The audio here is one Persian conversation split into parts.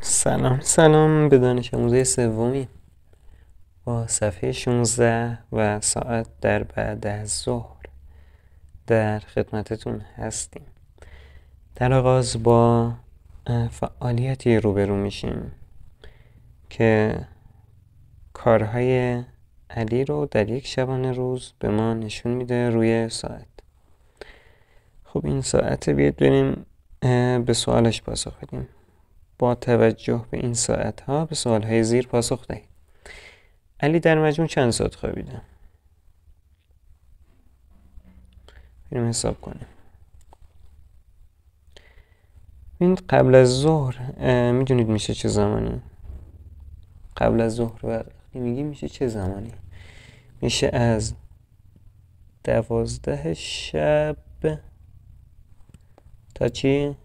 سلام به دانش آموزه سومی با صفحه 16 و ساعت در بعد از ظهر در خدمتتون هستیم. در آغاز با فعالیتی روبرو میشیم که کارهای علی رو در یک شبانه روز به ما نشون میده روی ساعت. خب این ساعت بیاید بریم به سوالش پاسخ بدیم. با توجه به این ساعت ها به سوال های زیر پاسخ دهید. علی در مجموع چند ساعت خوابیده؟ بریم حساب کنیم. این قبل از ظهر میدونید میشه چه زمانی؟ قبل از ظهر وقتی میگیم میشه چه زمانی؟ میشه از 12 شب تا چی؟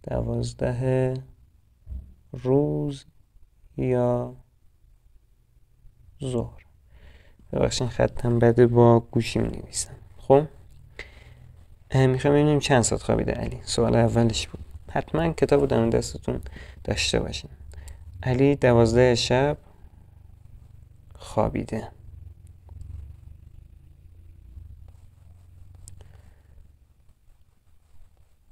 12 روز یا ظهر. ببخشید خطم بده با گوشی می‌نویسم. خب میخوام ببینیم چند ساعت خوابیده علی. سوال اولش بود. حتما کتابو در دستتون داشته باشین. علی 12 شب خوابیده.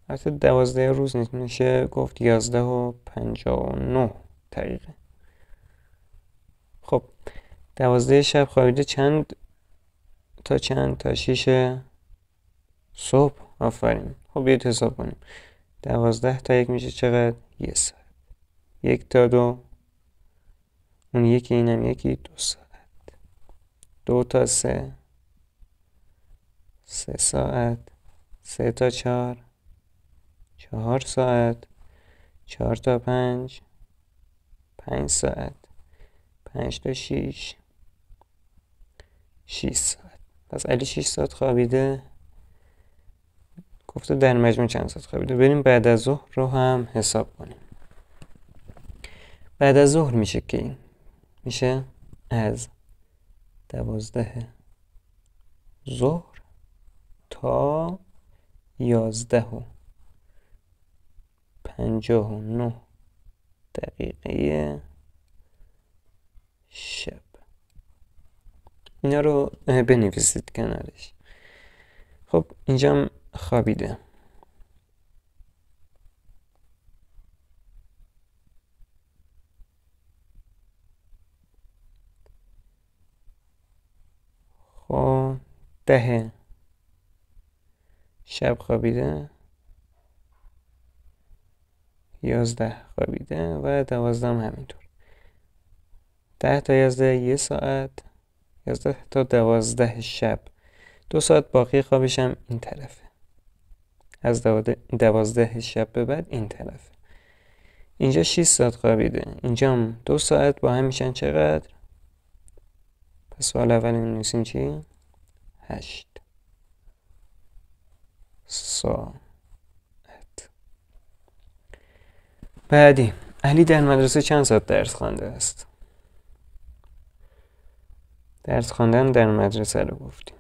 البته 12 روز نیست، میشه گفت 11 و 59 دقیقه. خب 12 شب خوابیده چند تا 6 صبح. آفرین. خب بیاید حساب کنیم. 12 تا 1 میشه چقدر؟ 1 ساعت. 1 تا 2 اون یکی اینم یکی 2 ساعت. 2 تا 3 3 ساعت. 3 تا 4 4 ساعت. 4 تا 5 5 ساعت. 5 تا 6 6 ساعت. پس علی 6 ساعت خوابیده. گفته در مجموع چند ساعت خوابیده. بریم بعد از ظهر رو هم حساب کنیم. بعد از ظهر میشه که میشه از 12 ظهر تا 11 و 59 دقیقه شب. اینا رو بنویسید کنارش. خب اینجا خوابیده. خب 10 شب خوابیده. 11 خوابیده و 12 هم همینطور. 10 تا 11 1 ساعت. 11 تا 12 شب 2 ساعت باقی خوابش هم این طرفه. از 12 شب به بعد این طرفه. اینجا 6 ساعت خوابیده. اینجا هم 2 ساعت با هم میشن چقدر؟ پس سوال اول می‌نویسیم چی؟ 8 ساعت. بعدی علی در مدرسه چند ساعت درس خوانده است؟ درس خواندن در مدرسه رو گفتیم.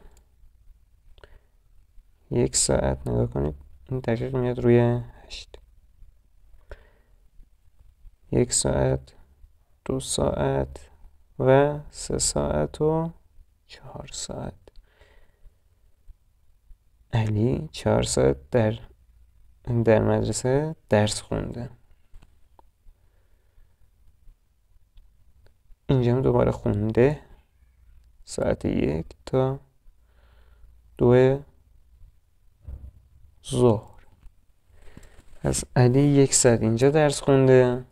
1 ساعت نگاه کنید این دقیق میاد روی 8. 1 ساعت 2 ساعت و 3 ساعت و 4 ساعت. علی 4 ساعت در مدرسه درس خونده. اینجا دوباره خونده. ساعت 1 تا 2 ظهر. پس علی 1 ساعت اینجا درس خونده.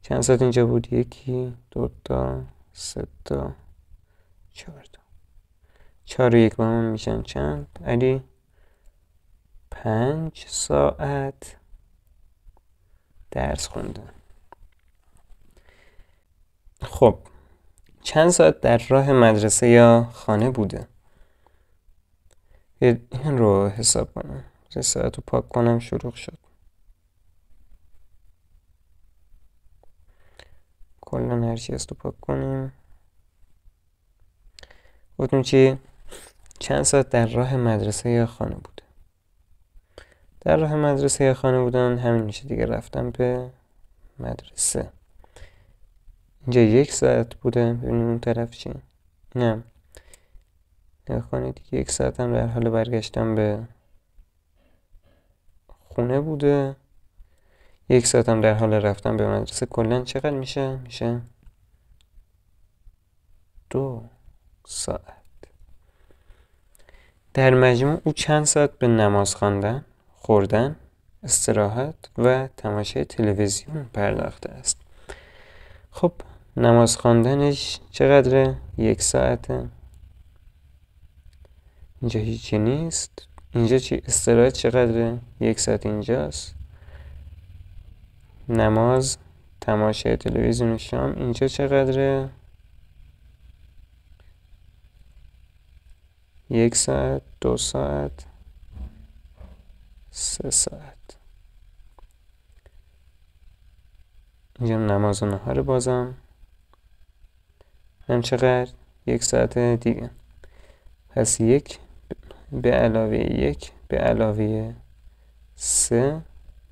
چند ساعت اینجا بود؟ 1 2 تا 3 تا 4 تا 4 و 1 با هم میشن چند؟ علی 5 ساعت درس خونده. خب چند ساعت در راه مدرسه یا خانه بوده؟ این رو حساب کنم. ساعت رو پاک کنم. شروع شد. کلا هرچی هست رو پاک کنیم. گفتیم چی؟ چند ساعت در راه مدرسه یا خانه بوده؟ در راه مدرسه یا خانه بودن همین میشه دیگه، رفتم به مدرسه. اینجا 1 ساعت بوده، ببینیم اون طرف چی؟ نه خانه دیگه 1 ساعت هم در حال برگشتم به خونه بوده، 1 ساعت هم در حال رفتن به مدرسه. کلن چقدر میشه؟ میشه 2 ساعت. در مجموع او چند ساعت به نماز خواندن، خوردن، استراحت و تماشای تلویزیون پرداخته است. خب نماز خواندنش چقدره؟ 1 ساعته. اینجا هیچی نیست. اینجا چی؟ استراحت چقدره؟ 1 ساعت اینجاست. نماز، تماشای تلویزیون شام اینجا چقدره؟ 1 ساعت، 2 ساعت، 3 ساعت. اینجا نماز و نهار بازم هم چقدر؟ 1 ساعت دیگه. پس 1 به علاوه 1 به علاوه 3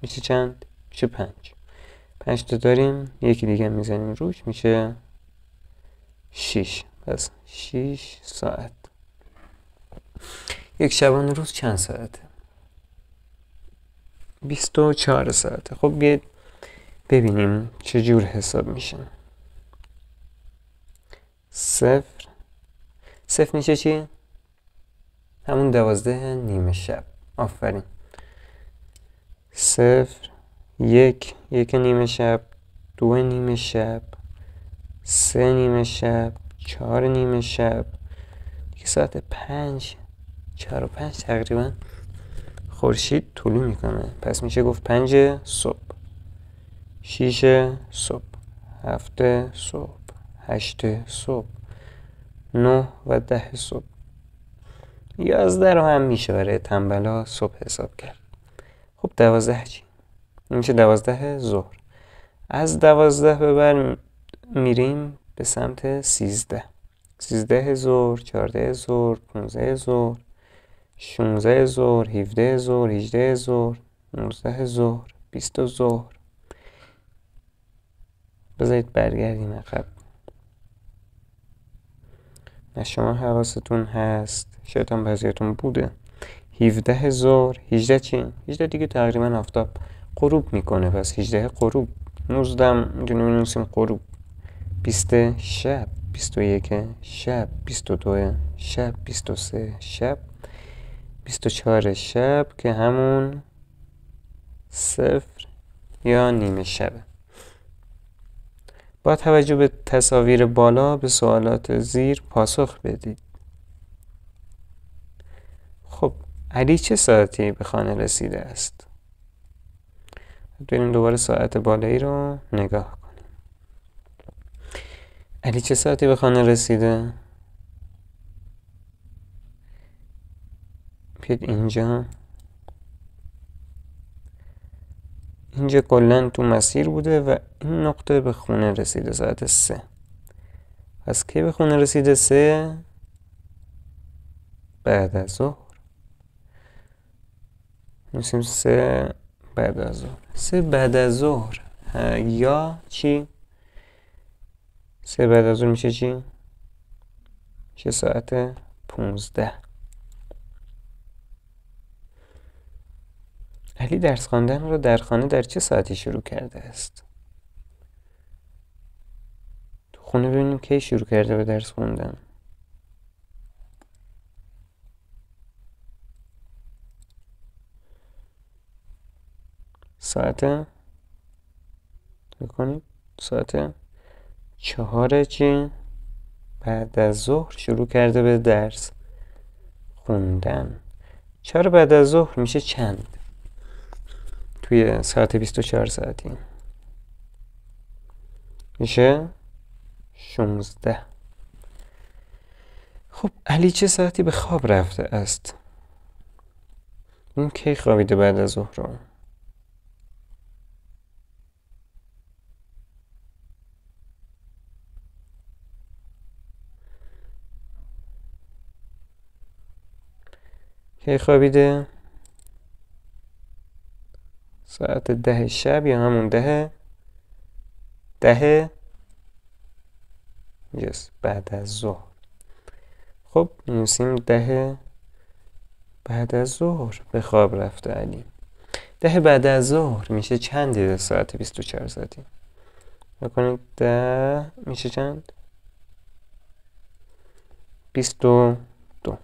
میشه چند؟ میشه 5. 5 تا داریم، یکی دیگه میزنیم روش، میشه 6. پس 6 ساعت. یک شبانه روز چند ساعته؟ 24 ساعته. خب بیاید ببینیم چجور حساب میشه. 0 میشه چی؟ همون 12 نیمه شب. آفرین. 0 1 نیمه شب، 2 نیمه شب، 3 نیمه شب، 4 نیمه شب، دیگه ساعت 5 4 و 5 تقریبا خورشید طلوع میکنه. پس میشه گفت 5 صبح، 6 صبح، 7 صبح، 8 صبح، 9 و 10 صبح. 11 رو هم میشه برای تنبلا صبح حساب کرد. خب 12 چی؟ میشه 12 ظهر. از 12 به بعد میریم به سمت 13. 13 ظهر، 14 ظهر، 15 ظهر، 16 ظهر، 17 ظهر، 18 ظهر، 19 ظهر، 20 ظهر. بذارید برگردیم عقب. نه شما حواستون هست، شاید هم بعضیاتون بوده. 17 ظهر، 18 چی؟ 18 دیگه تقریبا آفتاب غروب میکنه، پس 18 غروب. 19 هم می‌نویسیم غروب. 20 شب، 21 شب، 22 شب، 23 شب، 24 شب که همون 0 یا نیمه شبه. با توجه به تصاویر بالا به سوالات زیر پاسخ بدید. خب علی چه ساعتی به خانه رسیده است؟ بریم دوباره ساعت بالایی رو نگاه کنیم. علی چه ساعتی به خانه رسیده؟ بیاید اینجا کلن تو مسیر بوده و این نقطه به خونه رسیده ساعت 3. پس کی به خونه رسیده؟ 3 بعد از ظهر. میسیم 3 بعد از ظهر. 3 بعد از ظهر یا چی؟ 3 بعد از ظهر میشه چی؟ میشه ساعت 15. علی درس خواندن رو در خانه در چه ساعتی شروع کرده است؟ تو خونه ببینیم کی شروع کرده به درس خوندن. ساعت بکنید ساعت 4 چی؟ بعد از ظهر شروع کرده به درس خوندن. 4 بعد از ظهر میشه چند؟ توی ساعت 24 ساعتی میشه 16. خب علی چه ساعتی به خواب رفته است؟ این کی خوابیده بعد از ظهر رو؟ کی خوابیده؟ ساعت 10 شب یا همون 10 بعد از ظهر. خب می‌نویسیم 10 بعد از ظهر به خواب رفته علی. 10 بعد از ظهر میشه چند ساعت 24 ساعتی؟ بکنید 10 میشه چند؟ 22.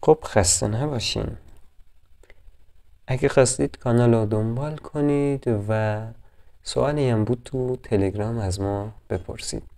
خب خسته نباشین. اگه خواستید کانال رو دنبال کنید و سوالی هم بود تو تلگرام از ما بپرسید.